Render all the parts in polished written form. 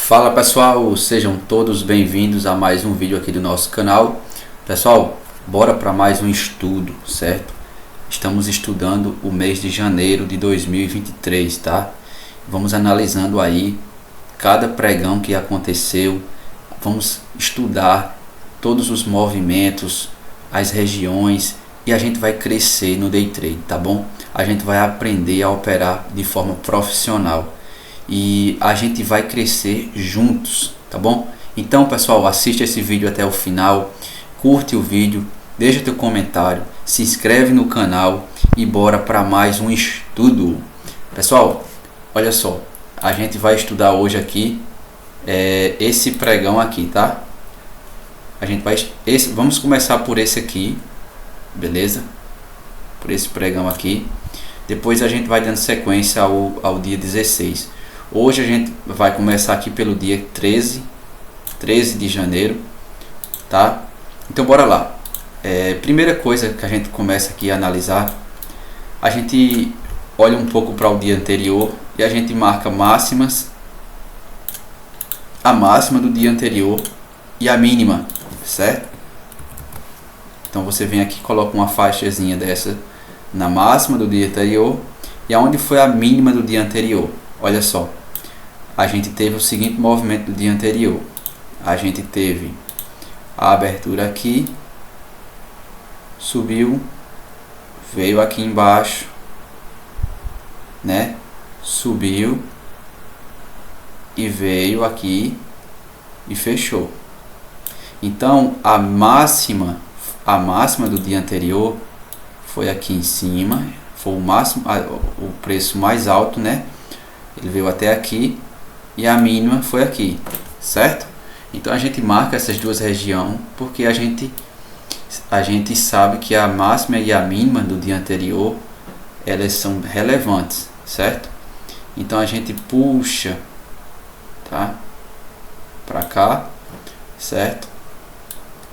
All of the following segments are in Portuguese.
Fala pessoal, sejam todos bem-vindos a mais um vídeo aqui do nosso canal. Pessoal, bora para mais um estudo, certo? Estamos estudando o mês de janeiro de 2023, tá? Vamos analisando aí cada pregão que aconteceu. Vamos estudar todos os movimentos, as regiões, e a gente vai crescer no day trade, tá bom? A gente vai aprender a operar de forma profissional e a gente vai crescer juntos, tá bom? Então pessoal, assiste esse vídeo até o final, curte o vídeo, deixa teu comentário, se inscreve no canal e bora para mais um estudo. Pessoal, olha só, a gente vai estudar hoje aqui esse pregão aqui, tá? A gente vai vamos começar por esse aqui, beleza? Por esse pregão aqui. Depois a gente vai dando sequência ao dia 16. Hoje a gente vai começar aqui pelo dia 13 de janeiro, tá? Então bora lá. Primeira coisa que a gente começa aqui a analisar, a gente olha um pouco para o dia anterior e a gente marca máximas, a máxima do dia anterior e a mínima, certo? Então você vem aqui e coloca uma faixazinha dessa na máxima do dia anterior e aonde foi a mínima do dia anterior. Olha só, a gente teve o seguinte movimento do dia anterior. A gente teve a abertura aqui, subiu, veio aqui embaixo, né? Subiu e veio aqui e fechou. Então a máxima do dia anterior foi aqui em cima, foi o máximo, o preço mais alto, né? Ele veio até aqui e a mínima foi aqui, certo? Então a gente marca essas duas regiões porque a gente sabe que a máxima e a mínima do dia anterior elas são relevantes, certo? Então a gente puxa, tá? Para cá, certo?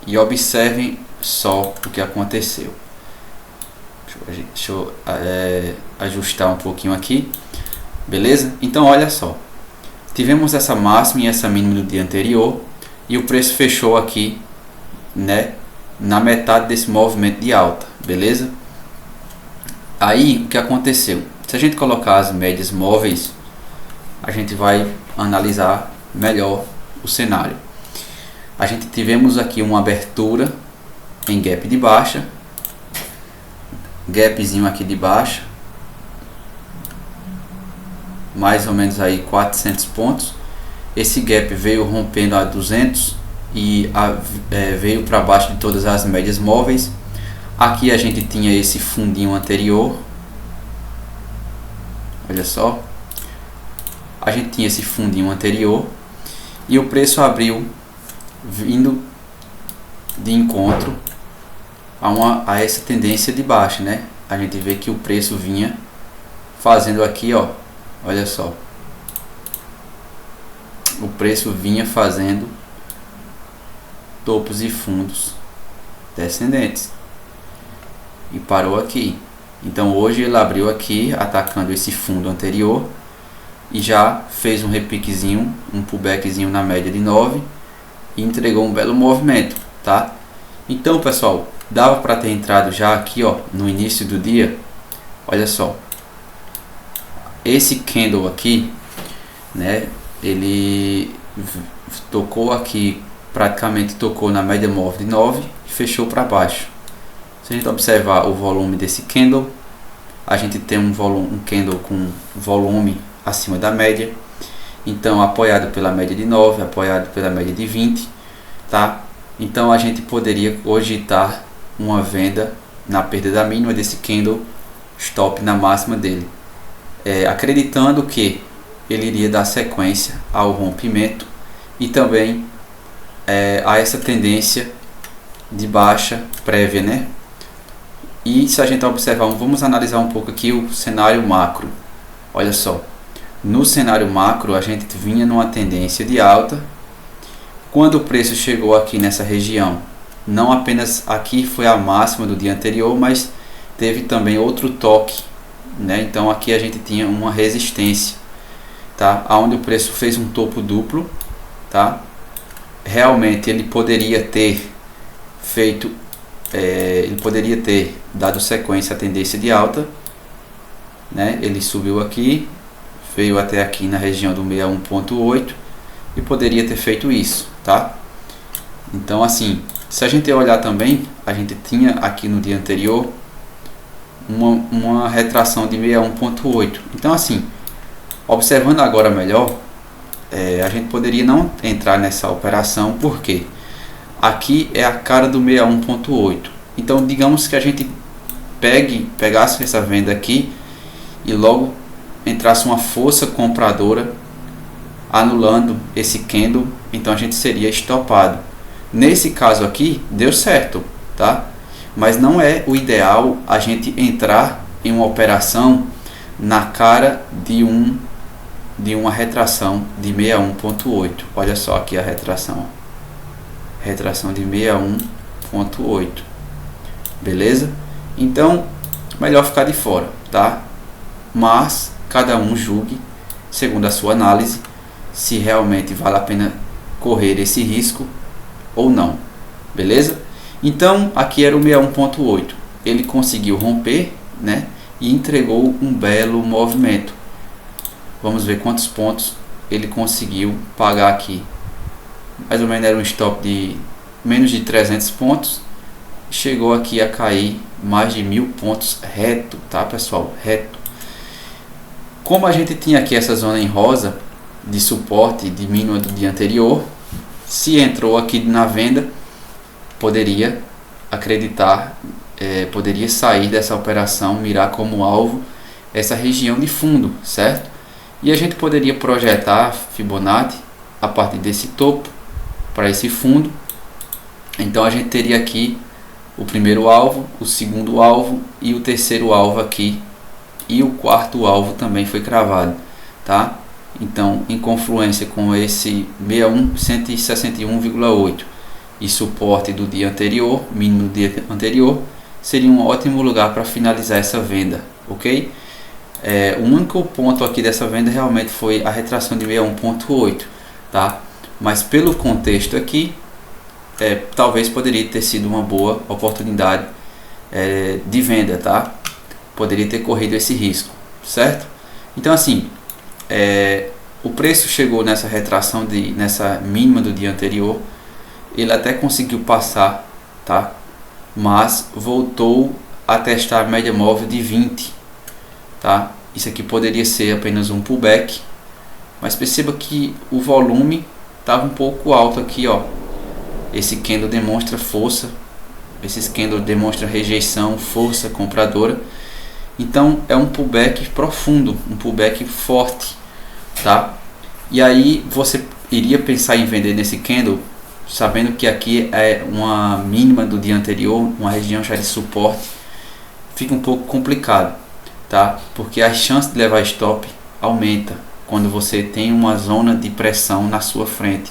E observem só o que aconteceu. Deixa eu ajustar um pouquinho aqui. Beleza? Então olha só, tivemos essa máxima e essa mínima do dia anterior e o preço fechou aqui, né, na metade desse movimento de alta, beleza? Aí o que aconteceu? Se a gente colocar as médias móveis, a gente vai analisar melhor o cenário. A gente tivemos aqui uma abertura em gap de baixa, gapzinho aqui de baixa, mais ou menos aí 400 pontos. Esse gap veio rompendo a 200 e veio para baixo de todas as médias móveis. Aqui a gente tinha esse fundinho anterior, olha só, a gente tinha esse fundinho anterior e o preço abriu vindo de encontro a essa tendência de baixa, né? A gente vê que o preço vinha fazendo aqui, ó, olha só, o preço vinha fazendo topos e fundos descendentes e parou aqui. Então hoje ele abriu aqui atacando esse fundo anterior e já fez um repiquezinho, um pullbackzinho na média de 9 e entregou um belo movimento, tá? Então pessoal, dava para ter entrado já aqui, ó, no início do dia. Olha só, esse candle aqui, né, ele tocou aqui, praticamente tocou na média móvel de 9 e fechou para baixo. Se a gente observar o volume desse candle, a gente tem um candle com volume acima da média, então apoiado pela média de 9, apoiado pela média de 20, tá? Então a gente poderia cogitar uma venda na perda da mínima desse candle, stop na máxima dele, acreditando que ele iria dar sequência ao rompimento e também a essa tendência de baixa prévia, né? E se a gente observar, vamos analisar um pouco aqui o cenário macro. Olha só, no cenário macro a gente vinha numa tendência de alta. Quando o preço chegou aqui nessa região, não apenas aqui foi a máxima do dia anterior, mas teve também outro toque, né? Então aqui a gente tinha uma resistência, tá? Aonde o preço fez um topo duplo tá? Realmente ele poderia ter feito, ele poderia ter dado sequência à tendência de alta, né? Ele subiu aqui, veio até aqui na região do 61.8 e poderia ter feito isso, tá? Então assim, se a gente olhar também, a gente tinha aqui no dia anterior uma retração de 61.8. Então assim, observando agora melhor, a gente poderia não entrar nessa operação, porque aqui é a cara do 61.8. Então digamos que a gente pegasse essa venda aqui e logo entrasse uma força compradora anulando esse candle, então a gente seria estopado. Nesse caso aqui deu certo, tá? Mas não é o ideal a gente entrar em uma operação na cara de uma retração de 61.8. Olha só aqui a retração, retração de 61.8, beleza? Então melhor ficar de fora, tá? Mas cada um julgue segundo a sua análise se realmente vale a pena correr esse risco ou não, beleza? Então aqui era o 61.8, ele conseguiu romper, né, e entregou um belo movimento. Vamos ver quantos pontos ele conseguiu pagar aqui. Mais ou menos era um stop de menos de 300 pontos, chegou aqui a cair mais de 1000 pontos reto, tá pessoal, reto. Como a gente tinha aqui essa zona em rosa de suporte de mínima do dia anterior, se entrou aqui na venda, poderia acreditar, poderia sair dessa operação, mirar como alvo essa região de fundo, certo? E a gente poderia projetar Fibonacci a partir desse topo para esse fundo. Então a gente teria aqui o primeiro alvo, o segundo alvo e o terceiro alvo aqui, e o quarto alvo também foi cravado, tá? Então, em confluência com esse 161,8 e suporte do dia anterior, mínimo do dia anterior, seria um ótimo lugar para finalizar essa venda, ok? O único ponto aqui dessa venda realmente foi a retração de 61.8, tá? Mas pelo contexto aqui, talvez poderia ter sido uma boa oportunidade de venda, tá? Poderia ter corrido esse risco, certo? Então assim, o preço chegou nessa retração nessa mínima do dia anterior, ele até conseguiu passar, tá? Mas voltou a testar a média móvel de 20, tá? Isso aqui poderia ser apenas um pullback, mas perceba que o volume estava um pouco alto aqui, ó. Esse candle demonstra força, esse candle demonstra rejeição, força compradora. Então é um pullback profundo, um pullback forte, tá? E aí você iria pensar em vender nesse candle, sabendo que aqui é uma mínima do dia anterior, uma região já de suporte, fica um pouco complicado, tá? Porque a chance de levar stop aumenta quando você tem uma zona de pressão na sua frente,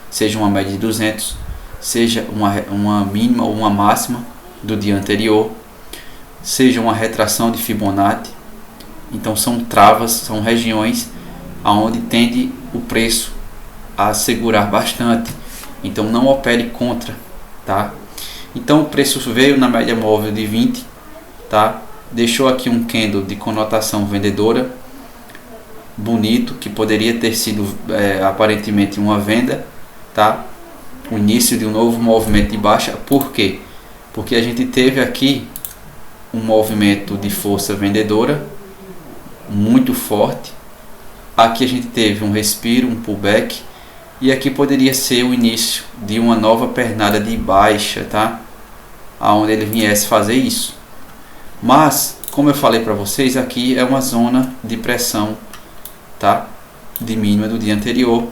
seja uma média de 200, seja uma mínima ou uma máxima do dia anterior, seja uma retração de Fibonacci. Então são travas, são regiões aonde tende o preço a segurar bastante. Então não opere contra, tá? Então o preço veio na média móvel de 20, tá? Deixou aqui um candle de conotação vendedora bonito, que poderia ter sido aparentemente uma venda, tá? O início de um novo movimento de baixa. Por quê? Porque a gente teve aqui um movimento de força vendedora muito forte. Aqui a gente teve um respiro, um pullback, e aqui poderia ser o início de uma nova pernada de baixa, tá? Aonde ele viesse fazer isso. Mas, como eu falei para vocês, aqui é uma zona de pressão, tá? De mínima do dia anterior.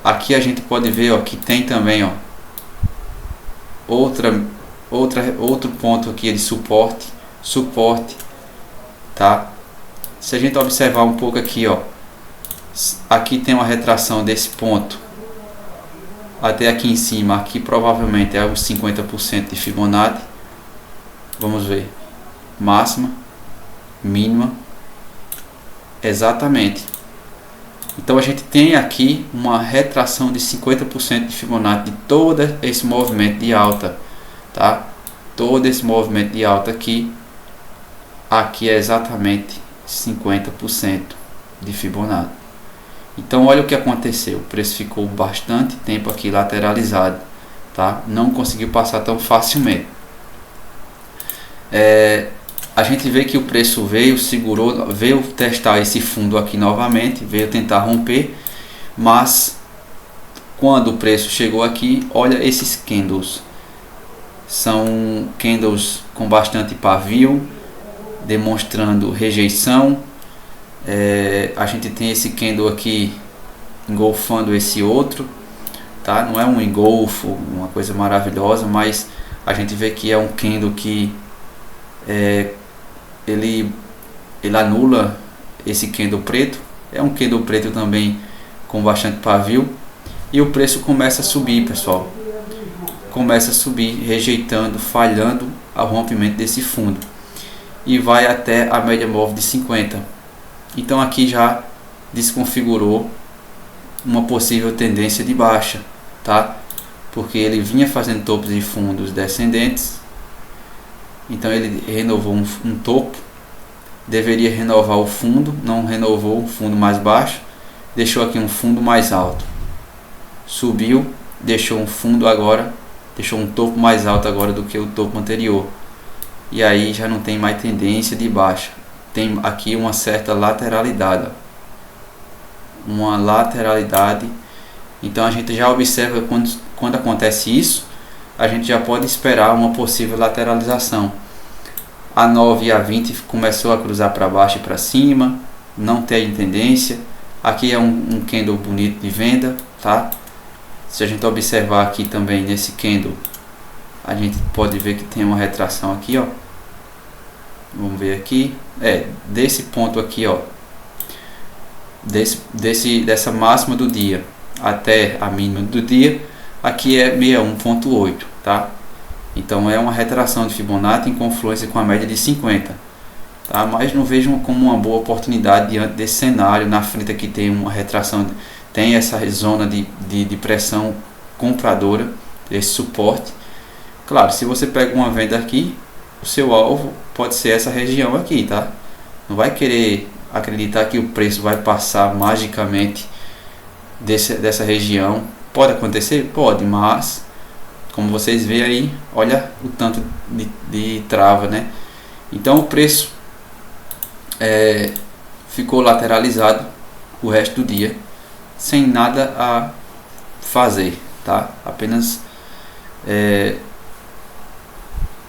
Aqui a gente pode ver, ó, que tem também, ó, outro ponto aqui de suporte, tá? Se a gente observar um pouco aqui, ó, aqui tem uma retração desse ponto até aqui em cima, aqui provavelmente é uns 50% de Fibonacci. Vamos ver, máxima, mínima, exatamente Então a gente tem aqui uma retração de 50% de Fibonacci de todo esse movimento de alta, tá? Todo esse movimento de alta aqui é exatamente 50% de Fibonacci. Então olha o que aconteceu, o preço ficou bastante tempo aqui lateralizado, tá? Não conseguiu passar tão facilmente. A gente vê que o preço veio, segurou, veio testar esse fundo aqui novamente, veio tentar romper, mas quando o preço chegou aqui, olha esses candles, são candles com bastante pavio, demonstrando rejeição. A gente tem esse candle aqui engolfando esse outro, tá? Não é um engolfo, uma coisa maravilhosa, mas a gente vê que é um candle que ele anula esse candle preto. É um candle preto também com bastante pavio, e o preço começa a subir, pessoal, começa a subir, rejeitando, falhando ao rompimento desse fundo, e vai até a média móvel de 50. Então aqui já desconfigurou uma possível tendência de baixa, tá? Porque ele vinha fazendo topos de fundos descendentes, então ele renovou um topo, deveria renovar o fundo, não renovou o fundo mais baixo, deixou aqui um fundo mais alto, subiu, deixou um fundo agora, deixou um topo mais alto agora do que o topo anterior, e aí já não tem mais tendência de baixa, tem aqui uma certa lateralidade, então a gente já observa quando acontece isso, a gente já pode esperar uma possível lateralização. A 9 e a 20 começou a cruzar para baixo e para cima, não tem tendência. Aqui é um candle bonito de venda, tá? Se a gente observar aqui também nesse candle, a gente pode ver que tem uma retração aqui, ó. Vamos ver aqui, desse ponto aqui, ó, dessa máxima do dia até a mínima do dia, aqui é 61.8, tá? Então é uma retração de Fibonacci em confluência com a média de 50, tá? Mas não vejam como uma boa oportunidade diante desse cenário. Na frente aqui tem uma retração, tem essa zona de pressão compradora, esse suporte. Claro, se você pega uma venda aqui, o seu alvo pode ser essa região aqui, tá? Não vai querer acreditar que o preço vai passar magicamente dessa região. Pode acontecer? Pode, mas como vocês veem aí, olha o tanto de trava, né? Então o preço ficou lateralizado o resto do dia, sem nada a fazer, tá? Apenas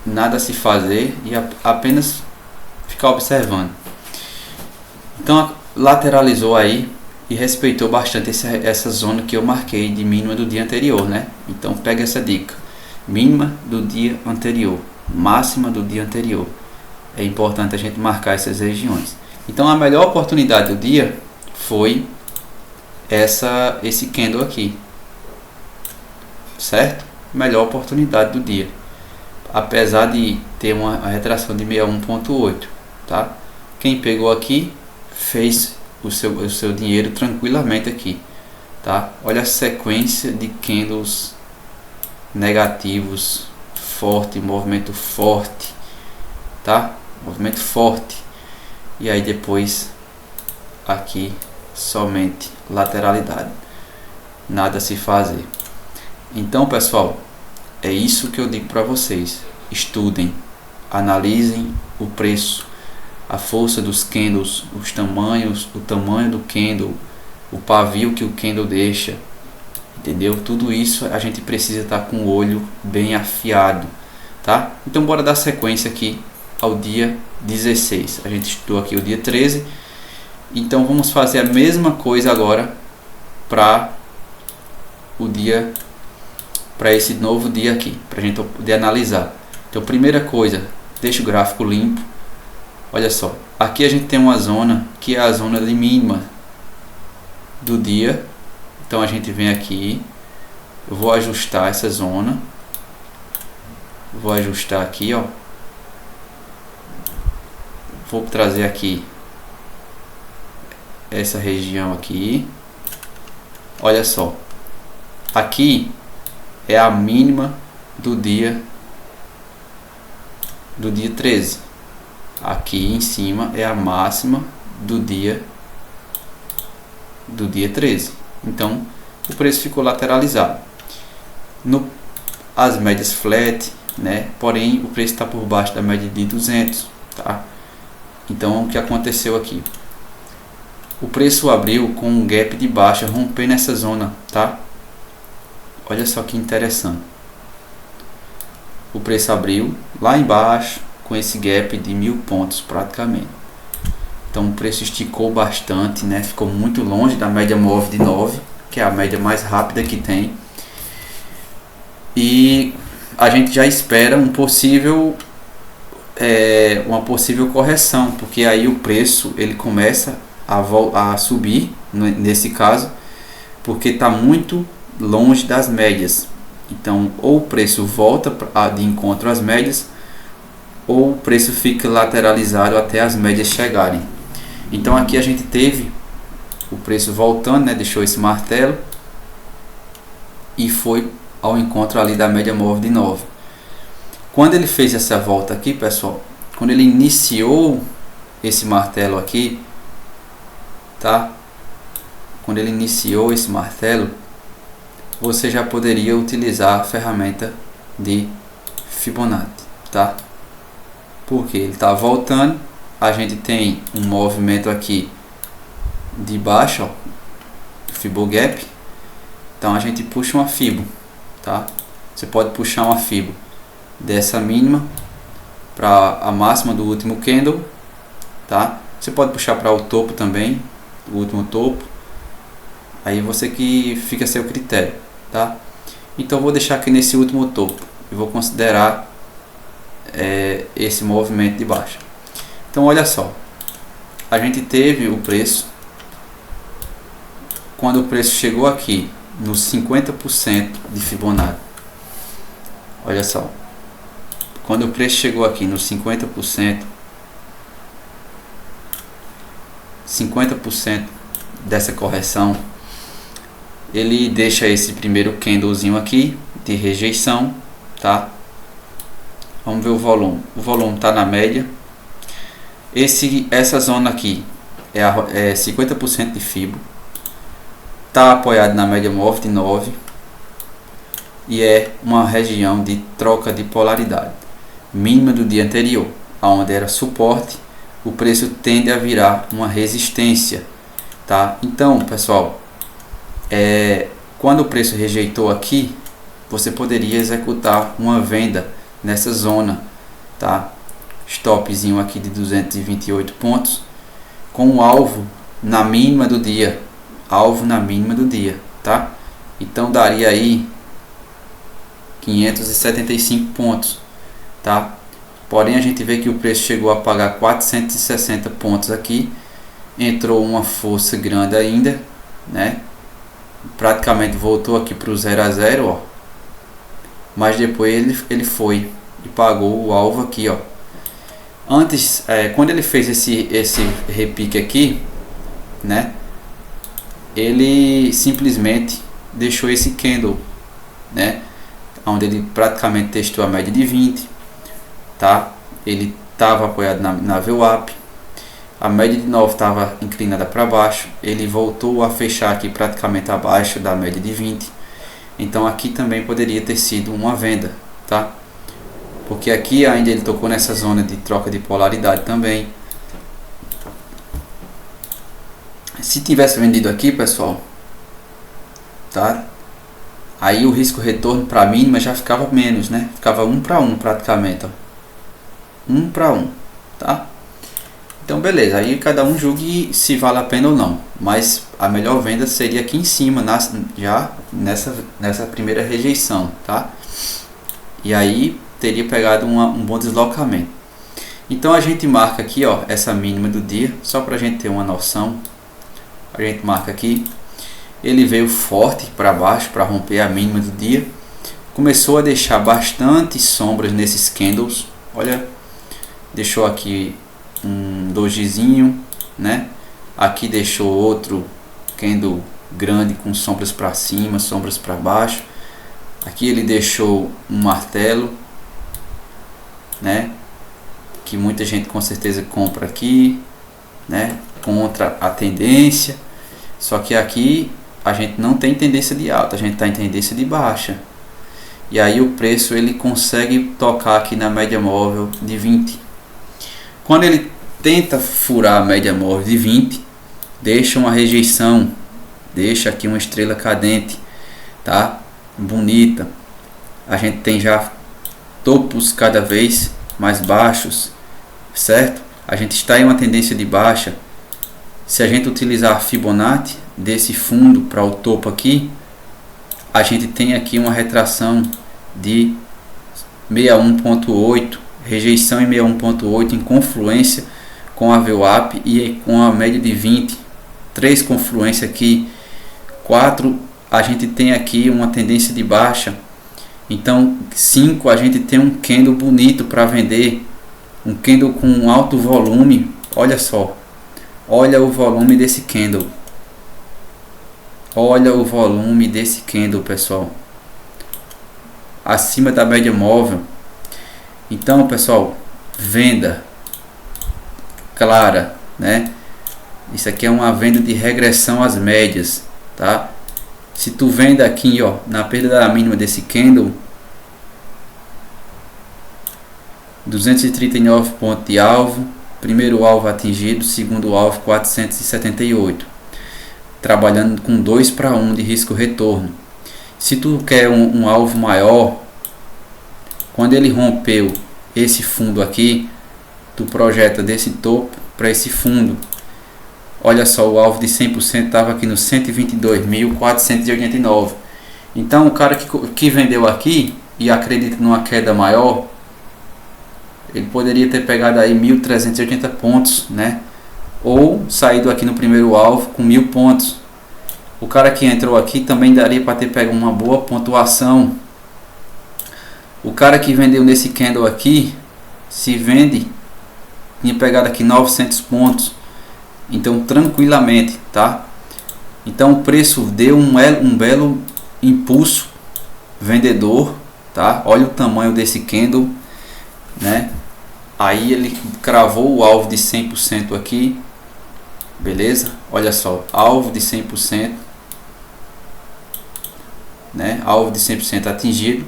nada a se fazer e apenas ficar observando. Então lateralizou aí e respeitou bastante essa zona que eu marquei de mínima do dia anterior, né? Então pega essa dica: mínima do dia anterior, máxima do dia anterior. É importante a gente marcar essas regiões. Então a melhor oportunidade do dia foi esse candle aqui, certo? Melhor oportunidade do dia, apesar de ter uma retração de 61.8, tá? Quem pegou aqui fez o seu dinheiro tranquilamente aqui, tá? Olha a sequência de candles negativos, forte, movimento forte, tá? Movimento forte, e aí depois aqui somente lateralidade, nada a se fazer. Então, pessoal, é isso que eu digo para vocês: estudem, analisem o preço, a força dos candles, os tamanhos, o tamanho do candle, o pavio que o candle deixa, entendeu? Tudo isso a gente precisa estar com o olho bem afiado, tá? Então bora dar sequência aqui ao dia 16. A gente estudou aqui o dia 13, então vamos fazer a mesma coisa agora para esse novo dia aqui, para a gente poder analisar. Então primeira coisa, deixa o gráfico limpo. Olha só, aqui a gente tem uma zona que é a zona de mínima do dia. Então a gente vem aqui, eu vou ajustar essa zona, vou ajustar aqui, ó, vou trazer aqui essa região aqui. Olha só, aqui é a mínima do dia 13. Aqui em cima é a máxima do dia 13. Então o preço ficou lateralizado. As médias flat, né? Porém o preço está por baixo da média de 200, tá? Então o que aconteceu aqui? O preço abriu com um gap de baixa, rompendo essa zona, tá? Olha só que interessante. O preço abriu lá embaixo com esse gap de 1000 pontos praticamente. Então o preço esticou bastante, né? Ficou muito longe da média móvel de 9, que é a média mais rápida que tem. E a gente já espera uma possível correção, porque aí o preço ele começa a subir nesse caso, porque está muito longe das médias. Então ou o preço volta de encontro às médias, ou o preço fica lateralizado até as médias chegarem. Então aqui a gente teve o preço voltando, né? Deixou esse martelo e foi ao encontro ali da média móvel de 9. Quando ele fez essa volta aqui, pessoal, quando ele iniciou esse martelo aqui, tá? Quando ele iniciou esse martelo, você já poderia utilizar a ferramenta de Fibonacci, tá? Porque ele está voltando, a gente tem um movimento aqui de baixo, ó, Fibogap. Então a gente puxa uma Fibo, tá? Você pode puxar uma Fibo dessa mínima para a máxima do último candle, tá? Você pode puxar para o topo também, o último topo. Aí você que fica a seu critério, tá? Então eu vou deixar aqui nesse último topo e vou considerar esse movimento de baixa. Então olha só, a gente teve o preço, quando o preço chegou aqui nos 50% de Fibonacci. Olha só, quando o preço chegou aqui nos 50% dessa correção, ele deixa esse primeiro candlezinho aqui de rejeição, tá? Vamos ver o volume. O volume está na média. Essa zona aqui é 50% de Fibo. Está apoiado na média móvel de 9. E é uma região de troca de polaridade. Mínima do dia anterior, onde era suporte, o preço tende a virar uma resistência, tá? Então, pessoal, quando o preço rejeitou aqui, você poderia executar uma venda nessa zona, tá? Stopzinho aqui de 228 pontos, com o alvo na mínima do dia, tá? Então daria aí 575 pontos, tá? Porém a gente vê que o preço chegou a pagar 460 pontos aqui, entrou uma força grande ainda, né? Praticamente voltou aqui para o 0 a 0, ó. Mas depois ele foi e pagou o alvo aqui, ó. Antes, quando ele fez esse repique aqui, né? Ele simplesmente deixou esse candle, né? Onde ele praticamente testou a média de 20, tá? Ele estava apoiado na VWAP. A média de 9 estava inclinada para baixo. Ele voltou a fechar aqui praticamente abaixo da média de 20. Então aqui também poderia ter sido uma venda, tá? Porque aqui ainda ele tocou nessa zona de troca de polaridade também. Se tivesse vendido aqui, pessoal, tá? Aí o risco retorno para a mínima já ficava menos, né? Ficava 1 para 1 praticamente, ó. 1 para 1, tá? Então beleza, aí cada um julgue se vale a pena ou não. Mas a melhor venda seria aqui em cima, já nessa primeira rejeição, tá? E aí teria pegado um bom deslocamento. Então a gente marca aqui, ó, essa mínima do dia, só para a gente ter uma noção. A gente marca aqui. Ele veio forte para baixo para romper a mínima do dia. Começou a deixar bastante sombras nesses candles. Olha, deixou aqui um dojizinho, né? Aqui deixou outro candle grande com sombras para cima, sombras para baixo. Aqui ele deixou um martelo, né, que muita gente com certeza compra aqui, né, contra a tendência. Só que aqui a gente não tem tendência de alta, a gente está em tendência de baixa. E aí o preço ele consegue tocar aqui na média móvel de 20. Quando ele tenta furar a média móvel de 20, deixa uma rejeição, deixa aqui uma estrela cadente, tá? Bonita. A gente tem já topos cada vez mais baixos, certo? A gente está em uma tendência de baixa. Se a gente utilizar a Fibonacci desse fundo para o topo aqui, a gente tem aqui uma retração de 61.8, rejeição em 61.8 em confluência com a VWAP e com a média de 20, 3 confluência aqui, 4 a gente tem aqui uma tendência de baixa. Então 5 a gente tem um candle bonito para vender, um candle com alto volume. Olha só, olha o volume desse candle, olha o volume desse candle, pessoal, acima da média móvel. Então, pessoal, venda clara, né? Isso aqui é uma venda de regressão às médias, tá? Se tu vende aqui, ó, na perda da mínima desse candle, 239 pontos de alvo, primeiro alvo atingido, segundo alvo 478, trabalhando com 2:1 de risco retorno. Se tu quer um alvo maior, quando ele rompeu esse fundo aqui, tu projeta desse topo para esse fundo. Olha só, o alvo de 100% estava aqui no 122.489. Então o cara que vendeu aqui e acredita numa queda maior, ele poderia ter pegado aí 1.380 pontos, né? Ou saído aqui no primeiro alvo com 1.000 pontos. O cara que entrou aqui também daria para ter pego uma boa pontuação. O cara que vendeu nesse candle aqui, se vende, tinha pegado aqui 900 pontos. Então tranquilamente, tá? Então o preço deu um belo impulso vendedor, tá? Olha o tamanho desse candle, né? Aí ele cravou o alvo de 100% aqui, beleza? Olha só, alvo de 100%, né? Alvo de 100% atingido,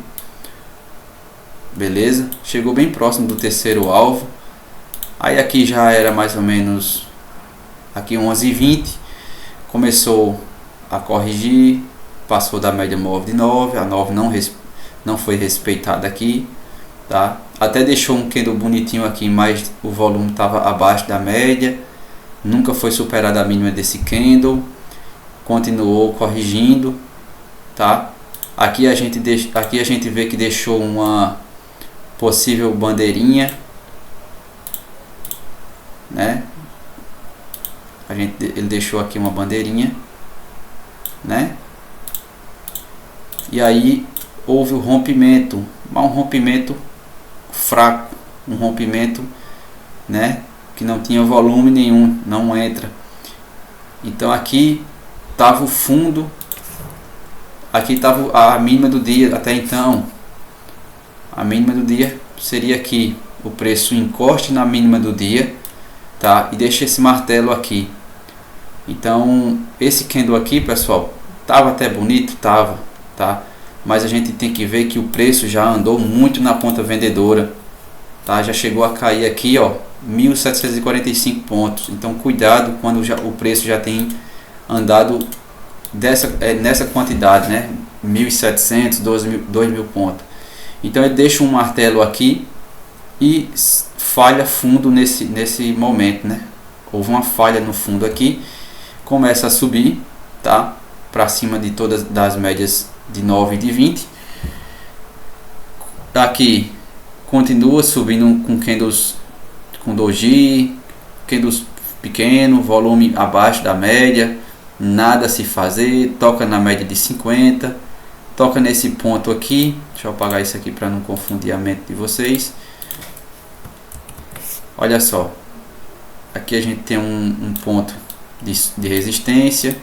beleza? Chegou bem próximo do terceiro alvo. Aí aqui já era mais ou menos aqui 11h20, começou a corrigir, passou da média móvel de 9, a 9 não foi respeitada aqui, tá? Até deixou um candle bonitinho aqui, mas o volume estava abaixo da média, nunca foi superada a mínima desse candle, continuou corrigindo, tá? Aqui a gente vê que deixou uma possível bandeirinha, né? Ele deixou aqui uma bandeirinha, né? E aí houve o rompimento, mas um rompimento fraco, um rompimento, né, que não tinha volume nenhum, não entra. Então aqui estava o fundo, aqui estava a mínima do dia. Até então a mínima do dia seria aqui, o preço encoste na mínima do dia, tá? E deixa esse martelo aqui. Então esse candle aqui, pessoal, tava até bonito, tava, tá? Mas a gente tem que ver que o preço já andou muito na ponta vendedora, tá? Já chegou a cair aqui, ó, 1.745 pontos. Então cuidado quando o preço já tem andado nessa quantidade, né? 1.700, 2.000 pontos. Então ele deixa um martelo aqui e falha fundo nesse momento, né? Houve uma falha no fundo aqui, começa a subir, tá? Para cima de todas das médias de 9 e de 20. Aqui continua subindo com candles com doji, candles pequeno, volume abaixo da média, nada a se fazer, toca na média de 50, toca nesse ponto aqui. Deixa eu apagar isso aqui para não confundir a mente de vocês. Olha só, aqui a gente tem um ponto de resistência,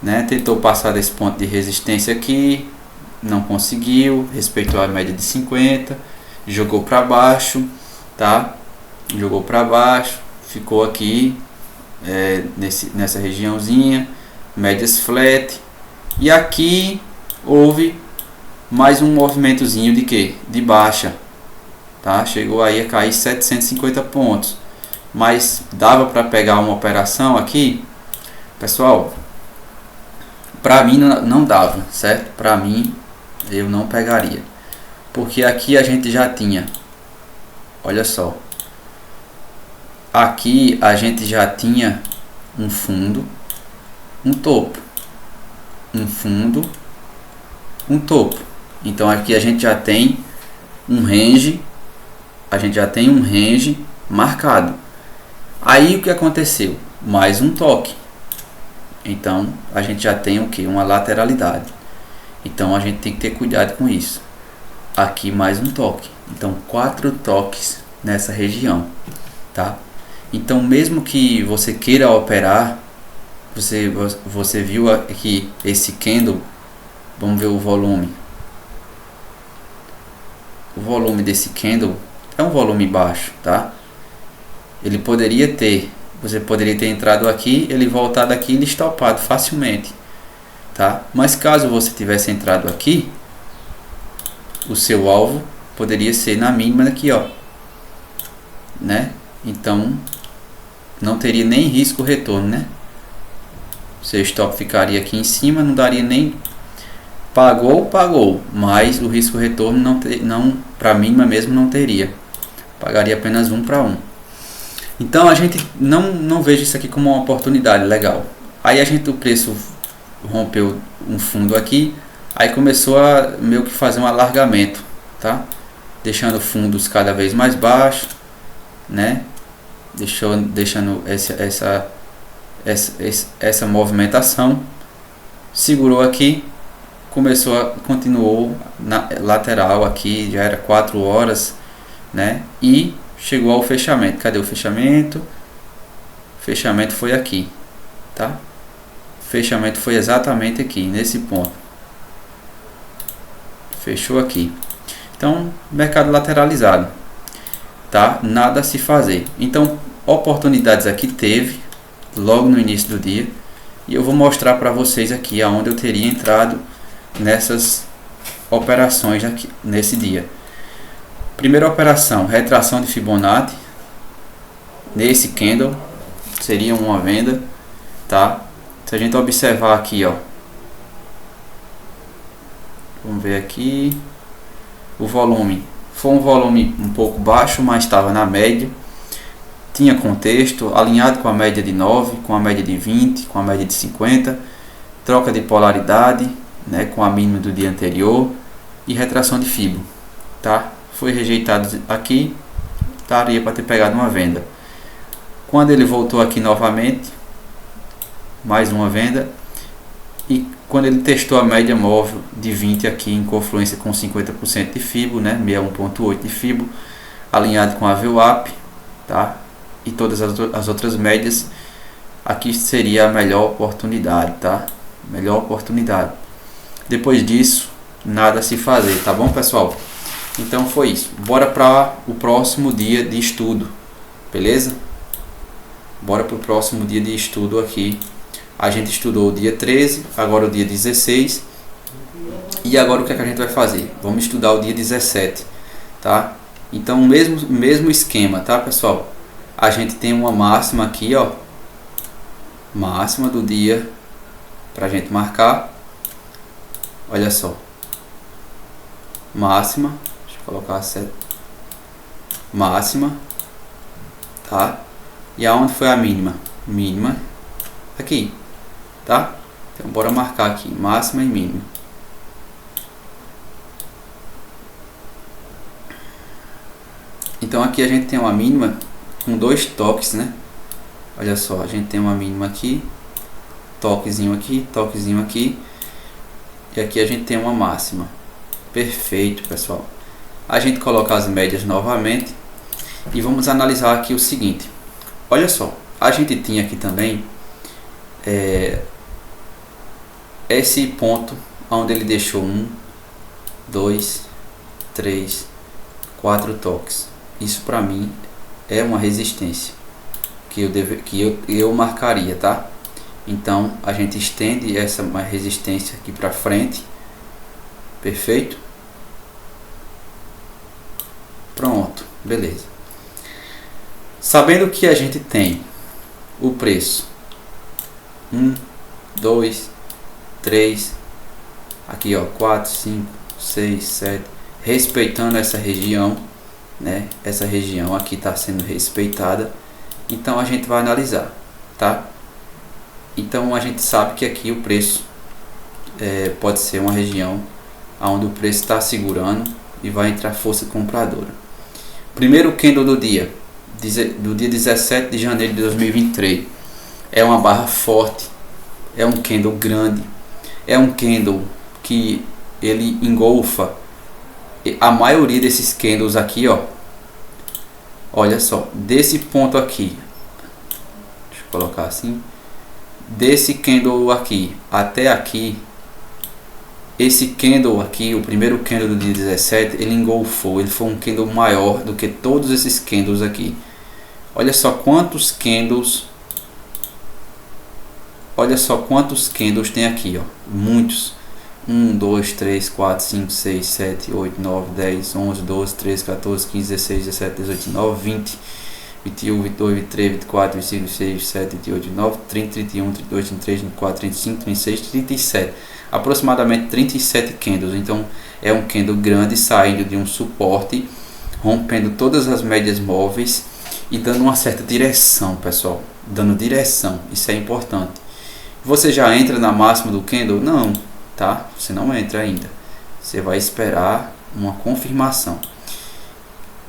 né? Tentou passar desse ponto de resistência aqui, não conseguiu, respeitou a média de 50, jogou para baixo, tá? Jogou para baixo, ficou aqui nessa regiãozinha, médias flat, e aqui houve mais um movimentozinho de quê? De baixa, tá? Chegou aí a cair 750 pontos, mas dava para pegar uma operação aqui, pessoal. Para mim não dava, certo? Para mim eu não pegaria, porque aqui a gente já tinha, olha só, aqui a gente já tinha um fundo, um topo, um fundo, um topo. Então aqui a gente já tem um range, marcado. Aí o que aconteceu? Mais um toque. Então a gente já tem o que? Uma lateralidade. Então a gente tem que ter cuidado com isso. Aqui mais um toque. Então 4 toques nessa região, tá? Então mesmo que você queira operar, você viu aqui esse candle. Vamos ver o volume. O volume desse candle é um volume baixo, tá? Você poderia ter entrado aqui, ele voltado aqui e stopado facilmente, tá? Mas caso você tivesse entrado aqui, o seu alvo poderia ser na mínima aqui, ó, né? Então não teria nem risco retorno, né? Seu stop ficaria aqui em cima, não daria nem pagou, mas o risco retorno não para mínima mesmo não teria. Pagaria apenas 1 para 1. Então a gente não veja isso aqui como uma oportunidade legal. Aí o preço rompeu um fundo aqui, aí começou a meio que fazer um alargamento, tá? Deixando fundos cada vez mais baixos, né? Deixando essa movimentação. Segurou aqui, continuou na lateral aqui, já era 4 horas, né? E chegou ao fechamento. Cadê o fechamento? O fechamento foi aqui, tá? O fechamento foi exatamente aqui, nesse ponto. Fechou aqui. Então, mercado lateralizado, tá? Nada a se fazer. Então, oportunidades aqui teve logo no início do dia, e eu vou mostrar para vocês aqui aonde eu teria entrado nessas operações aqui nesse dia. Primeira operação, retração de Fibonacci nesse candle, seria uma venda, tá? Se a gente observar aqui, ó, vamos ver aqui, o volume foi um volume um pouco baixo, mas estava na média, tinha contexto, alinhado com a média de 9, com a média de 20, com a média de 50, troca de polaridade, né, com a mínima do dia anterior, e retração de Fibo, tá? Foi rejeitado aqui, daria para ter pegado uma venda. Quando ele voltou aqui novamente, mais uma venda, e quando ele testou a média móvel de 20 aqui em confluência com 50% de Fibo, né, 61.8 de Fibo, alinhado com a VWAP, tá? E todas as outras médias, aqui seria a melhor oportunidade, tá? Melhor oportunidade. Depois disso, nada a se fazer, tá bom, pessoal? Então foi isso. Bora para o próximo dia de estudo, beleza? Bora para o próximo dia de estudo aqui. A gente estudou o dia 13, agora o dia 16. E agora o que é que a gente vai fazer? Vamos estudar o dia 17, tá? Então mesmo esquema, tá, pessoal? A gente tem uma máxima aqui, ó. Máxima do dia pra gente marcar. Olha só. Máxima. Deixa eu colocar certo. Máxima. Tá? E aonde foi a mínima? Mínima. Aqui. Tá? Então bora marcar aqui. Máxima e mínima. Então aqui a gente tem uma mínima com 2 toques, né? Olha só, a gente tem uma mínima aqui, toquezinho aqui, e aqui a gente tem uma máxima. Perfeito, pessoal. A gente coloca as médias novamente e vamos analisar aqui o seguinte. Olha só, a gente tinha aqui também esse ponto onde ele deixou 1, 2, 3, 4 toques. Isso para mim é uma resistência que eu marcaria, tá? Então a gente estende essa resistência aqui para frente. Perfeito? Pronto, beleza. Sabendo que a gente tem o preço 1, 2, 3, aqui ó, 4, 5, 6, 7, respeitando essa região, né? Essa região aqui está sendo respeitada. Então a gente vai analisar, tá? Então a gente sabe que aqui o preço pode ser uma região onde o preço está segurando e vai entrar força compradora. Primeiro candle do dia 17 de janeiro de 2023, é uma barra forte, é um candle grande, é um candle que ele engolfa a maioria desses candles aqui, ó. Olha só, desse ponto aqui, deixa eu colocar assim, desse candle aqui até aqui, esse candle aqui, o primeiro candle do dia 17, ele engolfou, ele foi um candle maior do que todos esses candles aqui. Olha só quantos candles, tem aqui, ó, muitos. 1, 2, 3, 4, 5, 6, 7, 8, 9, 10, 11, 12, 13, 14, 15, 16, 17, 18, 19, 20, 21, 22, 23, 24, 25, 26, 27, 28, 29, 30, 31, 32, 33, 34, 35, 36, 37. Aproximadamente 37 candles. Então é um candle grande saindo de um suporte, rompendo todas as médias móveis e dando uma certa direção, pessoal. Dando direção, isso é importante. Você já entra na máxima do candle? Não, tá? Você não entra ainda. Você vai esperar uma confirmação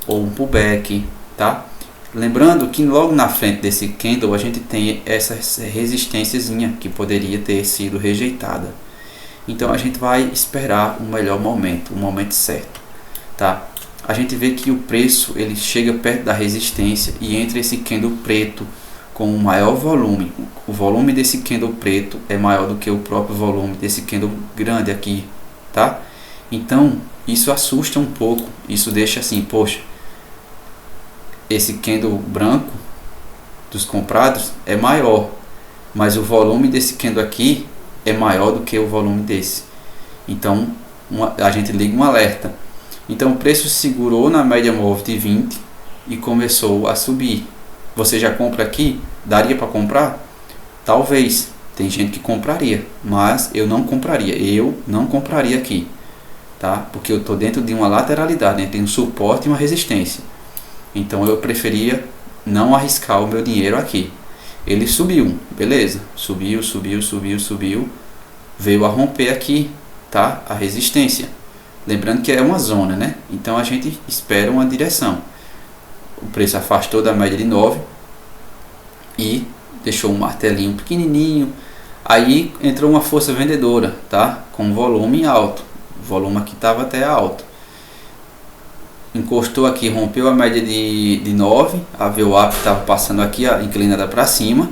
ou um pullback, tá? Lembrando que logo na frente desse candle a gente tem essa resistênciazinha que poderia ter sido rejeitada. Então a gente vai esperar um melhor momento, o momento certo, tá? A gente vê que o preço ele chega perto da resistência e entra esse candle preto com o maior volume. O volume desse candle preto é maior do que o próprio volume desse candle grande aqui, tá? Então isso assusta um pouco, isso deixa assim, poxa, esse candle branco dos comprados é maior, mas o volume desse candle aqui é maior do que o volume desse. Então a gente liga um alerta. Então o preço segurou na média móvel de 20 e começou a subir. Você já compra aqui? Daria para comprar? Talvez. Tem gente que compraria, mas eu não compraria. Eu não compraria aqui, tá? Porque eu estou dentro de uma lateralidade, né? Tem um suporte e uma resistência. Então eu preferia não arriscar o meu dinheiro aqui. Ele subiu, beleza? Subiu, veio a romper aqui, tá? A resistência. Lembrando que é uma zona, né? Então a gente espera uma direção. O preço afastou da média de 9 e deixou um martelinho pequenininho. Aí entrou uma força vendedora, tá? Com volume alto. O volume aqui estava até alto. Encostou aqui, rompeu a média de 9. A VWAP estava passando aqui, inclinada para cima.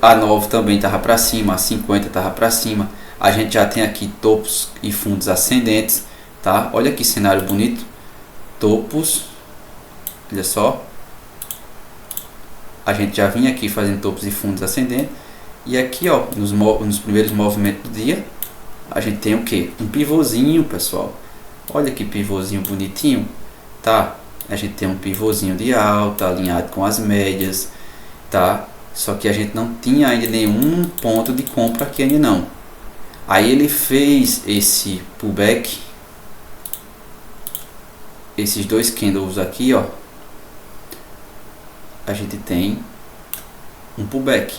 A 9 também estava para cima, a 50 estava para cima. A gente já tem aqui topos e fundos ascendentes, tá? Olha que cenário bonito. Topos, olha só. A gente já vinha aqui fazendo topos e fundos ascendentes. E aqui, ó, nos primeiros movimentos do dia, a gente tem o que? Um pivôzinho, pessoal. Olha que pivôzinho bonitinho, tá? A gente tem um pivôzinho de alta, alinhado com as médias, tá? Só que a gente não tinha ainda nenhum ponto de compra aqui ainda não. Aí ele fez esse pullback, esses dois candles aqui, ó. A gente tem um pullback.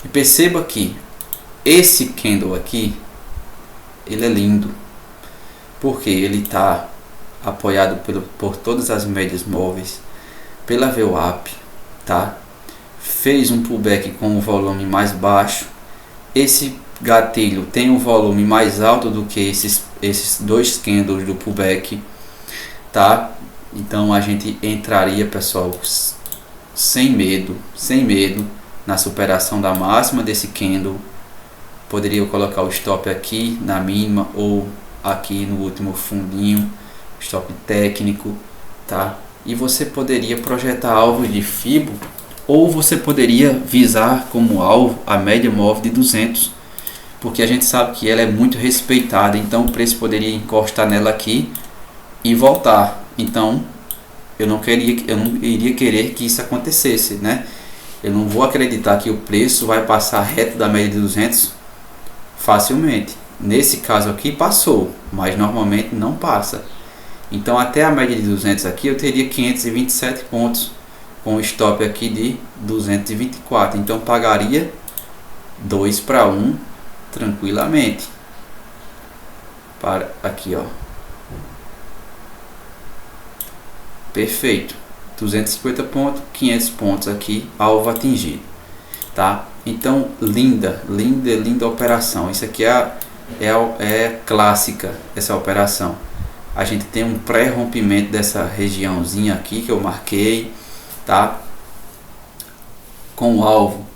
E perceba que esse candle aqui, ele é lindo. Porque ele está apoiado por todas as médias móveis, pela VWAP, tá? Fez um pullback com o volume mais baixo. Esse gatilho tem um volume mais alto do que esses dois candles do pullback, tá? Então a gente entraria, pessoal, sem medo, na superação da máxima desse candle. Poderia colocar o stop aqui na mínima ou aqui no último fundinho, stop técnico, tá? E você poderia projetar alvo de Fibo, ou você poderia visar como alvo a média móvel de 200, porque a gente sabe que ela é muito respeitada, então o preço poderia encostar nela aqui e voltar. Então eu não iria querer que isso acontecesse, né? Eu não vou acreditar que o preço vai passar reto da média de 200 facilmente. Nesse caso aqui passou, mas normalmente não passa. Então até a média de 200 aqui eu teria 527 pontos com o stop aqui de 224. Então pagaria 2 para 1 tranquilamente. Para aqui, ó. Perfeito. 250 pontos, 500 pontos aqui, alvo atingido, tá? Então, linda operação. Isso aqui é clássica, essa operação. A gente tem um pré-rompimento dessa regiãozinha aqui que eu marquei, tá? Com o alvo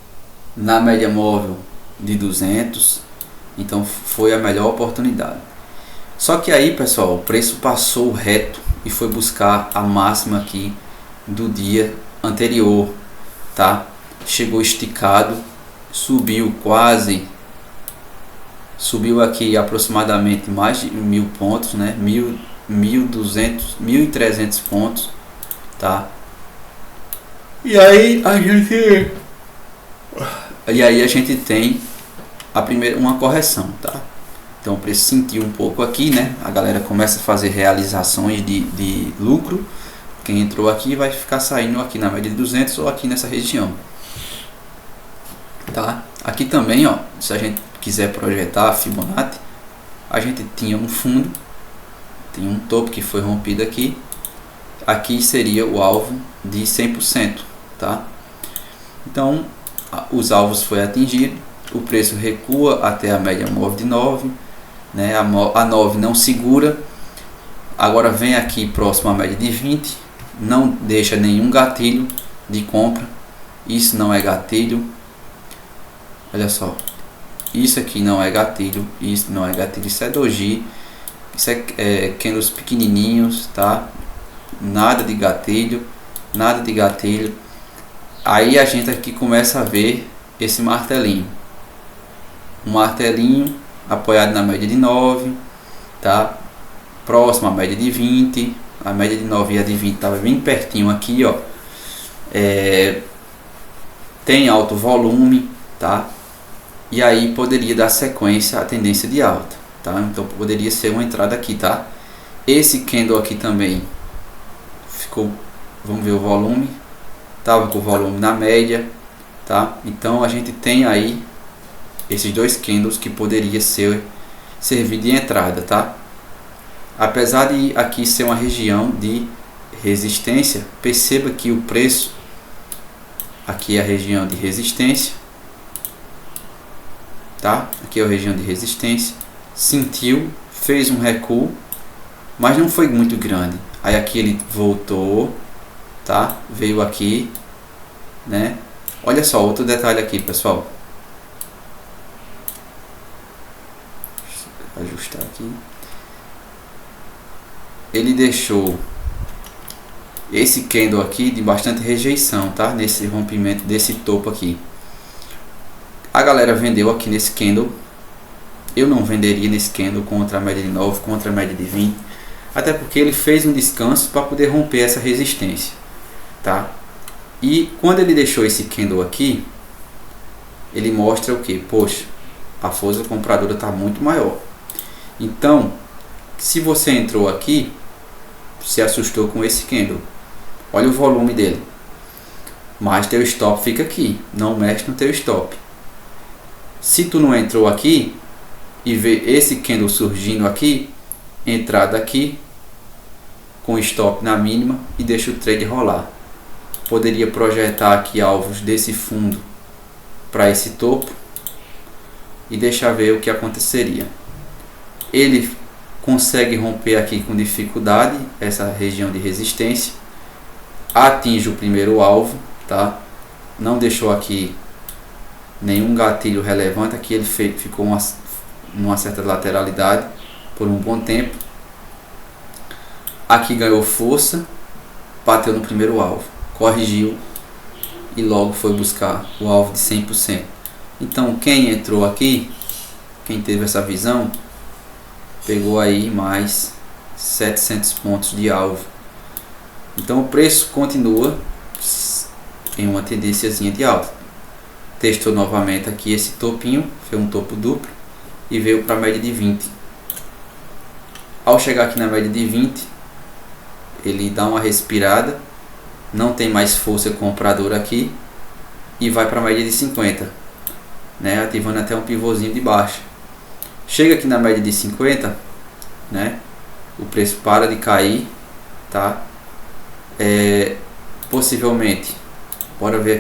na média móvel de 200. Então foi a melhor oportunidade. Só que aí, pessoal, o preço passou reto e foi buscar a máxima aqui do dia anterior, tá? Chegou esticado, subiu aqui aproximadamente mais de 1000 pontos, né? 1200, 1300 pontos, tá? E aí a gente tem uma correção, tá? Então o preço sentiu um pouco aqui, né? A galera começa a fazer realizações de lucro. Quem entrou aqui vai ficar saindo aqui na média de 200 ou aqui nessa região, tá? Aqui também, ó, se a gente quiser projetar a Fibonacci, a gente tinha um fundo, tem um topo que foi rompido aqui. Aqui seria o alvo de 100%, tá? Então os alvos foi atingido, o preço recua até a média móvel de 9, né? A 9 não segura, agora vem aqui próximo à média de 20, não deixa nenhum gatilho de compra. Isso não é gatilho, olha só, isso aqui não é gatilho, isso não é gatilho, isso é doji, isso é candles pequenininhos, tá? Nada de gatilho, nada de gatilho. Aí a gente aqui começa a ver esse martelinho, um martelinho apoiado na média de 9, tá? Próximo à média de 20, a média de 9 e a de 20 estava bem pertinho aqui, ó. Tem alto volume, tá? E aí poderia dar sequência à tendência de alta, tá? Então poderia ser uma entrada aqui, tá? Esse candle aqui também ficou, vamos ver o volume, tava com o volume na média, tá? Então a gente tem aí esses dois candles que poderia servir de entrada, tá? Apesar de aqui ser uma região de resistência, perceba que o preço aqui é a região de resistência, tá? Aqui é a região de resistência, sentiu, fez um recuo, mas não foi muito grande. Aí aqui ele voltou, tá? Veio aqui, né? Olha só, outro detalhe aqui, pessoal. Deixa eu ajustar aqui. Ele deixou esse candle aqui de bastante rejeição, tá? Nesse rompimento desse topo aqui. A galera vendeu aqui nesse candle. Eu não venderia nesse candle contra a média de 9, contra a média de 20. Até porque ele fez um descanso para poder romper essa resistência, tá? E quando ele deixou esse candle aqui, ele mostra o que? Poxa, a força compradora está muito maior. Então, se você entrou aqui, se assustou com esse candle, olha o volume dele, mas teu stop fica aqui, não mexe no teu stop. Se tu não entrou aqui e vê esse candle surgindo aqui, entrada aqui com stop na mínima e deixa o trade rolar. Poderia projetar aqui alvos desse fundo para esse topo e deixar ver o que aconteceria. Ele consegue romper aqui com dificuldade essa região de resistência, atinge o primeiro alvo, tá? Não deixou aqui nenhum gatilho relevante. Aqui ele ficou numa certa lateralidade por um bom tempo. Aqui ganhou força, bateu no primeiro alvo, corrigiu e logo foi buscar o alvo de 100%. Então quem entrou aqui, quem teve essa visão, pegou aí mais 700 pontos de alvo. Então o preço continua em uma tendênciazinha de alta. Testou novamente aqui esse topinho, fez um topo duplo e veio para a média de 20. Ao chegar aqui na média de 20, ele dá uma respirada, não tem mais força compradora aqui e vai para a média de 50, né, ativando até um pivôzinho de baixa. Chega aqui na média de 50, né, o preço para de cair, tá? Possivelmente, bora ver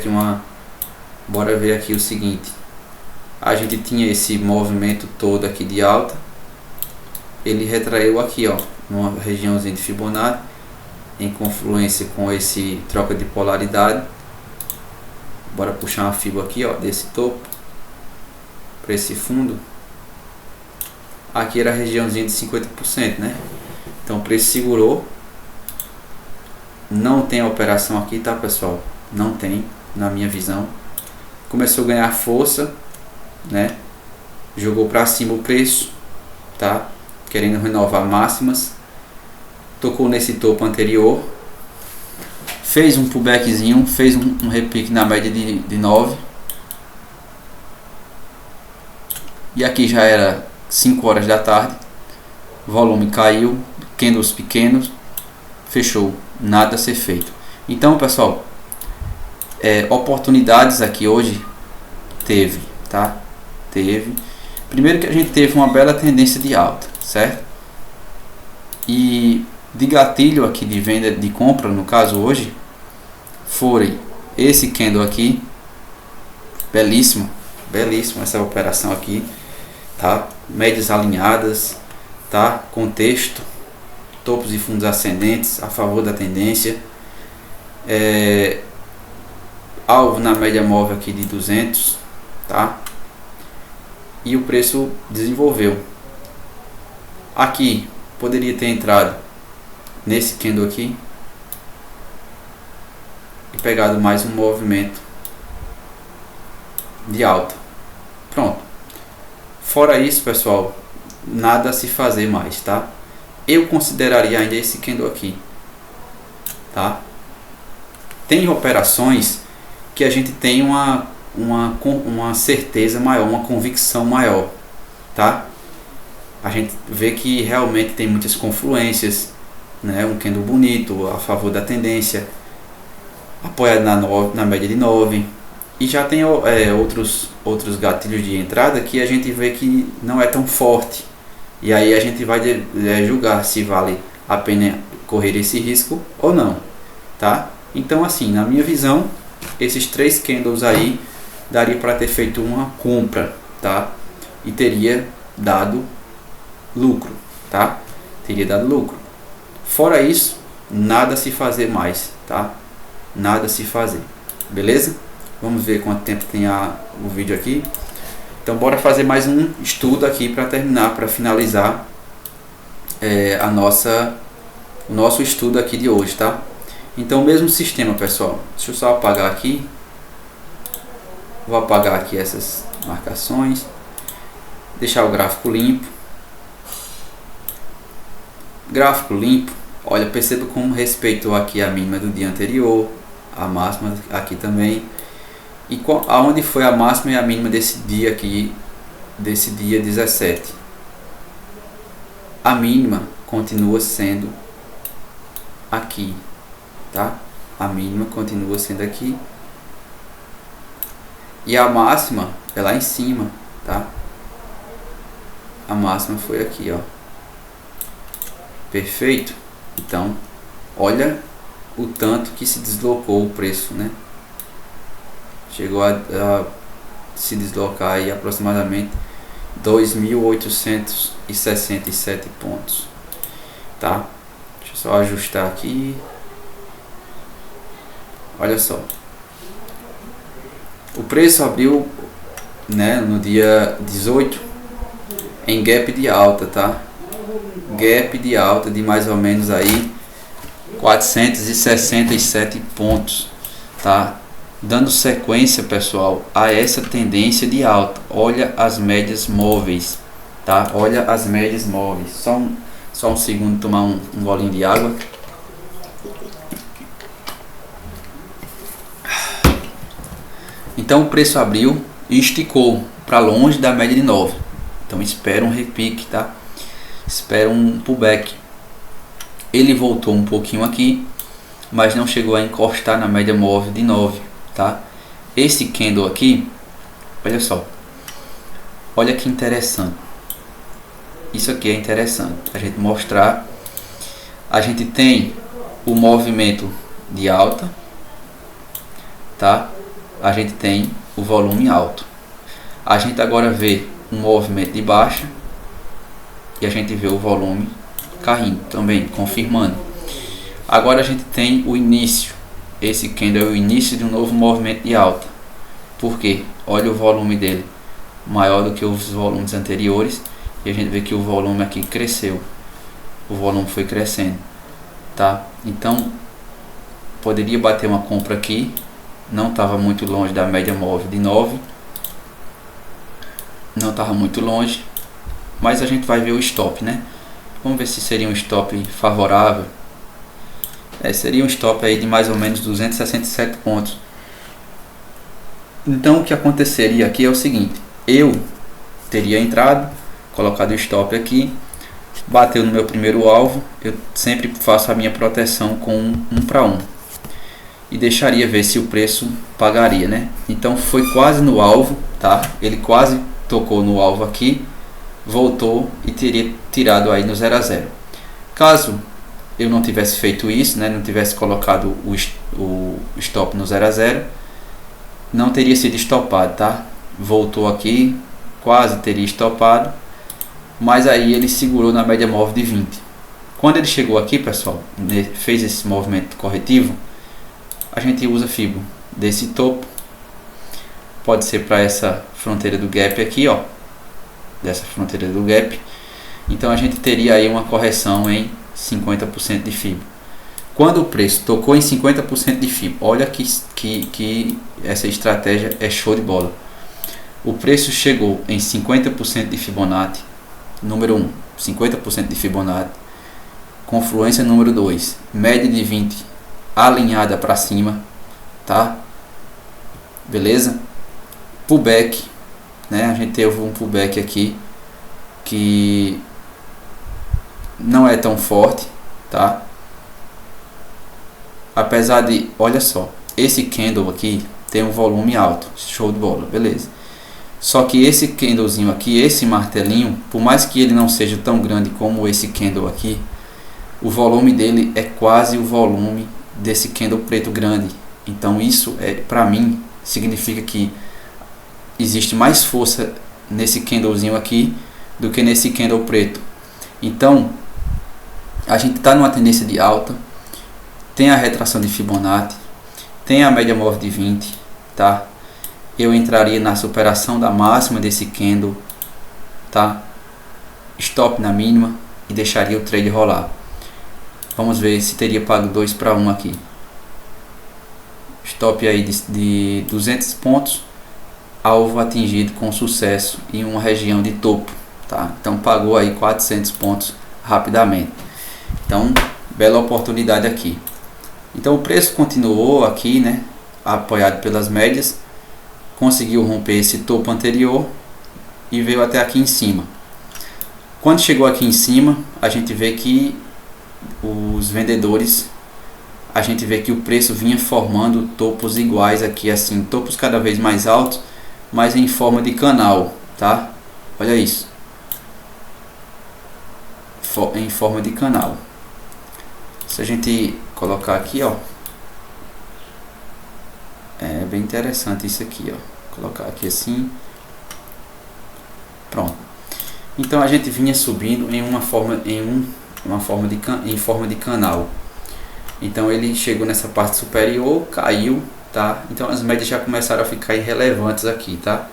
aqui o seguinte: a gente tinha esse movimento todo aqui de alta, ele retraiu aqui, ó, numa regiãozinha de Fibonacci, em confluência com esse troca de polaridade. Bora puxar uma fibra aqui, ó, desse topo para esse fundo. Aqui era a regiãozinha de 50%, né? Então o preço segurou. Não tem operação aqui, tá, pessoal? Não tem, na minha visão. Começou a ganhar força, né? Jogou para cima o preço, tá? Querendo renovar máximas. Tocou nesse topo anterior, fez um pullbackzinho, fez um repique na média de 9, e aqui já era 5 horas da tarde, volume caiu, candles pequenos, fechou, nada a ser feito. Então pessoal, oportunidades aqui hoje teve, tá? Primeiro que a gente teve uma bela tendência de alta, certo? E de gatilho aqui de venda, de compra no caso hoje, foi esse candle aqui, belíssimo essa operação aqui, tá? Médias alinhadas, tá? Contexto, topos e fundos ascendentes a favor da tendência, alvo na média móvel aqui de 200, tá? E o preço desenvolveu. Aqui poderia ter entrado nesse candle aqui e pegado mais um movimento de alta. Pronto. Fora isso, pessoal, nada a se fazer mais, tá? Eu consideraria ainda esse candle aqui, tá? Tem operações que a gente tem uma certeza maior, uma convicção maior, tá? A gente vê que realmente tem muitas confluências, né? Um candle bonito a favor da tendência, apoiado na média de 9, e já tem outros gatilhos de entrada que a gente vê que não é tão forte, e aí a gente vai julgar se vale a pena correr esse risco ou não, tá? Então assim, na minha visão, esses 3 candles aí daria para ter feito uma compra, tá? E teria dado lucro, tá? Teria dado lucro. Fora isso, nada a se fazer mais, tá? Nada a se fazer, beleza? Vamos ver quanto tempo tem o vídeo aqui. Então bora fazer mais um estudo aqui para terminar, para finalizar o nosso estudo aqui de hoje, tá? Então o mesmo sistema, pessoal. Deixa eu só apagar aqui. Vou apagar aqui essas marcações, deixar o gráfico limpo. Gráfico limpo, olha, perceba como respeitou aqui a mínima do dia anterior, a máxima aqui também, e aonde foi a máxima e a mínima desse dia aqui, desse dia 17. A mínima continua sendo aqui, tá? A mínima continua sendo aqui e a máxima é lá em cima, tá? A máxima foi aqui, ó. Perfeito? Então, olha o tanto que se deslocou o preço, né? Chegou a se deslocar aí aproximadamente 2.867 pontos, tá? Deixa eu só ajustar aqui. Olha só, O preço abriu, né, no dia 18 em gap de alta, tá? Gap de alta de mais ou menos aí 467 pontos, tá? Dando sequência, pessoal, a essa tendência de alta. Olha as médias móveis, tá? Olha as médias móveis. Só um segundo, tomar um golinho de água. Então o preço abriu e esticou para longe da média de 9. Então espera um repique, tá? Espera um pullback. Ele voltou um pouquinho aqui, mas não chegou a encostar na média móvel de 9, tá? Esse candle aqui, olha só. Olha que interessante. Isso aqui é interessante a gente mostrar. A gente tem o movimento de alta, tá? A gente tem o volume alto. A gente agora vê um movimento de baixa e a gente vê o volume caindo também, confirmando. Agora a gente tem o início. Esse candle é o início de um novo movimento de alta. Por quê? Olha o volume dele, maior do que os volumes anteriores, e a gente vê que o volume aqui cresceu. O volume foi crescendo, tá? Então poderia bater uma compra aqui. Não estava muito longe da média móvel de 9. Não estava muito longe. Mas a gente vai ver o stop, né? Vamos ver se seria um stop favorável. Seria um stop aí de mais ou menos 267 pontos. Então o que aconteceria aqui é o seguinte. Eu teria entrado, colocado o stop aqui, bateu no meu primeiro alvo. Eu sempre faço a minha proteção com 1 para 1. E deixaria ver se o preço pagaria, né? Então foi quase no alvo, tá? Ele quase tocou no alvo aqui, voltou e teria tirado aí no 0 a 0. Caso eu não tivesse feito isso, né? Não tivesse colocado o stop no 0 a 0, não teria sido estopado, tá? Voltou aqui, quase teria estopado, mas aí ele segurou na média móvel de 20. Quando ele chegou aqui, pessoal, fez esse movimento corretivo, a gente usa FIBO desse topo, pode ser para essa fronteira do gap aqui, ó, dessa fronteira do gap. Então a gente teria aí uma correção em 50% de FIBO. Quando o preço tocou em 50% de FIBO, olha que essa estratégia é show de bola. O preço chegou em 50% de Fibonacci, número 1, 50% de Fibonacci, confluência número 2, média de 20 alinhada para cima, tá? Beleza? Pullback, né? A gente teve um pullback aqui que não é tão forte, tá? Apesar de, olha só, esse candle aqui tem um volume alto, show de bola, beleza? Só que esse candlezinho aqui, esse martelinho, por mais que ele não seja tão grande como esse candle aqui, o volume dele é quase o volume desse candle preto grande. Então isso para mim significa que existe mais força nesse candlezinho aqui do que nesse candle preto. Então a gente está numa tendência de alta, tem a retração de Fibonacci, tem a média móvel de 20, tá? Eu entraria na superação da máxima desse candle, tá? Stop na mínima e deixaria o trade rolar. Vamos ver se teria pago 2 para 1 aqui. Stop aí de 200 pontos, alvo atingido com sucesso em uma região de topo, tá? Então pagou aí 400 pontos rapidamente. Então, bela oportunidade aqui. Então o preço continuou aqui, né? Apoiado pelas médias, conseguiu romper esse topo anterior e veio até aqui em cima. Quando chegou aqui em cima, a gente vê que os vendedores, a gente vê que o preço vinha formando topos iguais aqui, assim, topos cada vez mais altos, mas em forma de canal, tá? Olha isso, em forma de canal. Se a gente colocar aqui, ó, é bem interessante isso aqui, ó, colocar aqui assim, pronto. Então a gente vinha subindo em uma forma, em forma de canal. Então ele chegou nessa parte superior, caiu tá? Então as médias já começaram a ficar irrelevantes aqui, tá?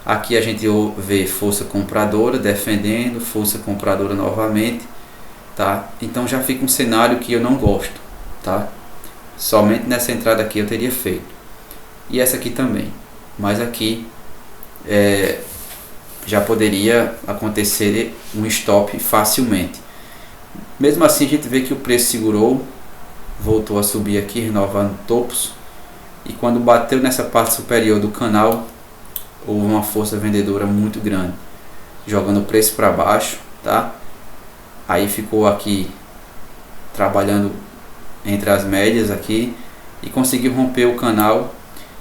Aqui a gente vê força compradora defendendo, força compradora novamente, tá? Então já fica um cenário que eu não gosto, tá? Somente nessa entrada aqui eu teria feito, e essa aqui também, mas aqui já poderia acontecer um stop facilmente. Mesmo assim a gente vê que o preço segurou, voltou a subir aqui, renovando topos, e quando bateu nessa parte superior do canal, houve uma força vendedora muito grande, jogando o preço para baixo, tá? Aí ficou aqui trabalhando entre as médias aqui e conseguiu romper o canal,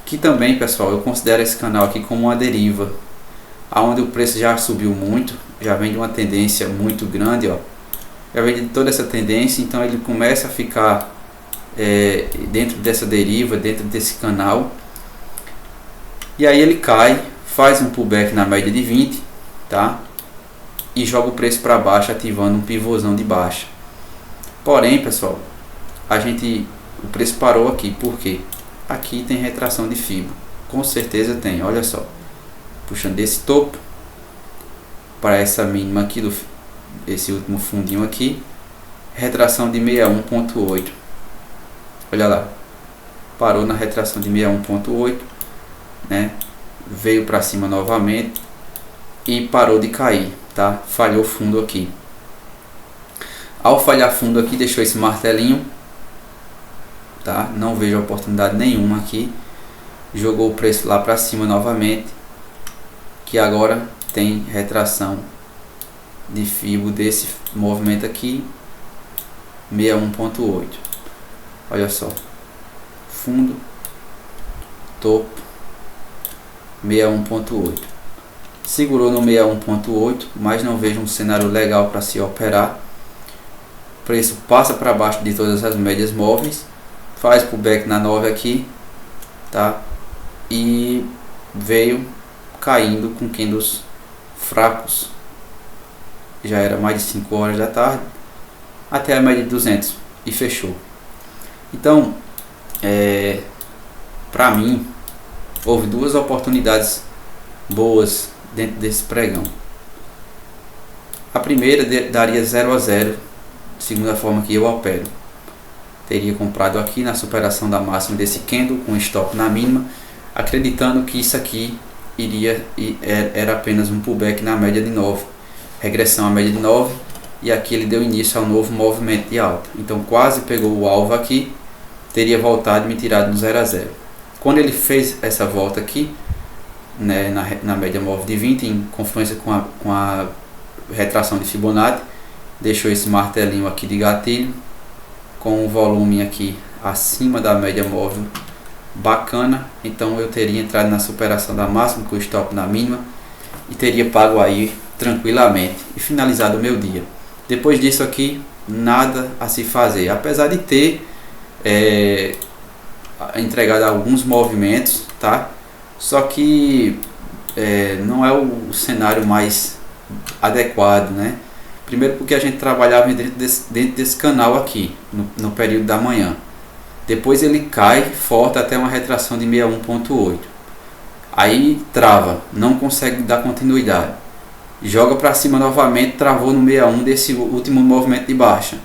que também, pessoal, eu considero esse canal aqui como uma deriva, aonde o preço já subiu muito, já vem de uma tendência muito grande, ó, já vem de toda essa tendência, então ele começa a ficar dentro dessa deriva, dentro desse canal, e aí ele cai, faz um pullback na média de 20, tá? E joga o preço para baixo, ativando um pivôzão de baixa. Porém, pessoal, o preço parou aqui, porque aqui tem retração de fibra, com certeza tem, olha só, puxando desse topo para essa mínima aqui, esse último fundinho aqui, retração de 61.8, olha lá, parou na retração de 61.8, né? Veio para cima novamente e parou de cair, tá? Falhou fundo aqui. Ao falhar fundo aqui, deixou esse martelinho, tá? Não vejo oportunidade nenhuma aqui. Jogou o preço lá para cima novamente, que agora tem retração de fibra desse movimento aqui, 61.8. Olha só, fundo, topo, 61.8. Segurou no 61.8, mas não vejo um cenário legal para se operar. O preço passa para baixo de todas as médias móveis, faz pullback na 9 aqui, tá? E veio caindo com candles fracos. Já era mais de 5 horas da tarde, até a média de 200 e fechou. Então, para mim, houve duas oportunidades boas dentro desse pregão. A primeira daria 0 a 0, segunda forma que eu opero. Teria comprado aqui na superação da máxima desse candle com stop na mínima, acreditando que isso aqui era apenas um pullback na média de 9, regressão à média de 9, e aqui ele deu início ao novo movimento de alta. Então quase pegou o alvo aqui, teria voltado e me tirado no 0 a 0. Quando ele fez essa volta aqui, né, na média móvel de 20, em confluência com a retração de Fibonacci, deixou esse martelinho aqui de gatilho, com um volume aqui acima da média móvel bacana. Então eu teria entrado na superação da máxima com o stop na mínima e teria pago aí tranquilamente e finalizado o meu dia. Depois disso aqui, nada a se fazer, apesar de ter entregado alguns movimentos, tá? Só que não é o cenário mais adequado, né? Primeiro porque a gente trabalhava dentro desse canal aqui, no período da manhã. Depois ele cai forte até uma retração de 61.8. Aí trava, não consegue dar continuidade. Joga para cima novamente, travou no 61 desse último movimento de baixa.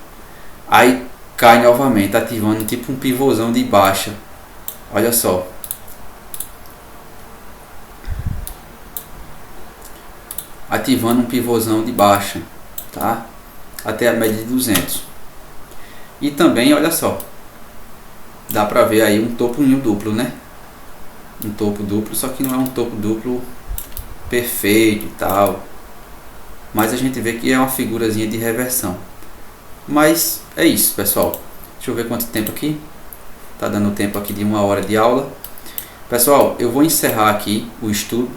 Aí cai novamente, ativando tipo um pivôzão de baixa. Olha só. Ativando um pivôzão de baixa, tá? Até a média de 200. E também, olha só, dá pra ver aí um topoinho duplo, né? Um topo duplo, só que não é um topo duplo perfeito e tal. Mas a gente vê que é uma figurazinha de reversão. Mas é isso, pessoal. Deixa eu ver quanto tempo aqui. Tá dando tempo aqui de 1 hora de aula. Pessoal, eu vou encerrar aqui o estudo,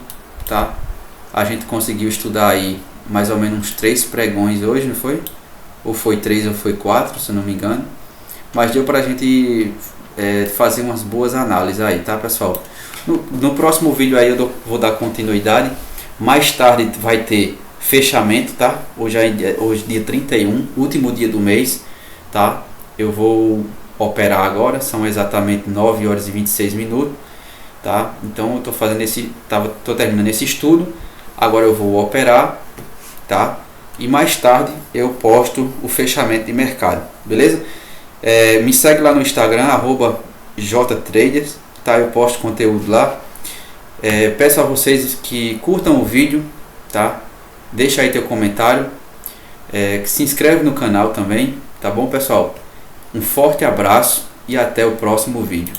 tá? A gente conseguiu estudar aí mais ou menos uns 3 pregões hoje, não foi? Ou foi 3 ou foi 4, se eu não me engano. Mas deu pra gente fazer umas boas análises aí, tá, pessoal? No próximo vídeo aí eu vou dar continuidade. Mais tarde vai ter fechamento, tá? Hoje dia 31, último dia do mês, tá? Eu vou operar agora, são exatamente 9 horas e 26 minutos, tá? Então eu tô fazendo tô terminando esse estudo, agora eu vou operar, tá? E mais tarde eu posto o fechamento de mercado, beleza? Me segue lá no Instagram, @jtraders, tá? Eu posto conteúdo lá. Peço a vocês que curtam o vídeo, tá? Deixa aí teu comentário, que se inscreve no canal também, tá bom, pessoal? Um forte abraço e até o próximo vídeo.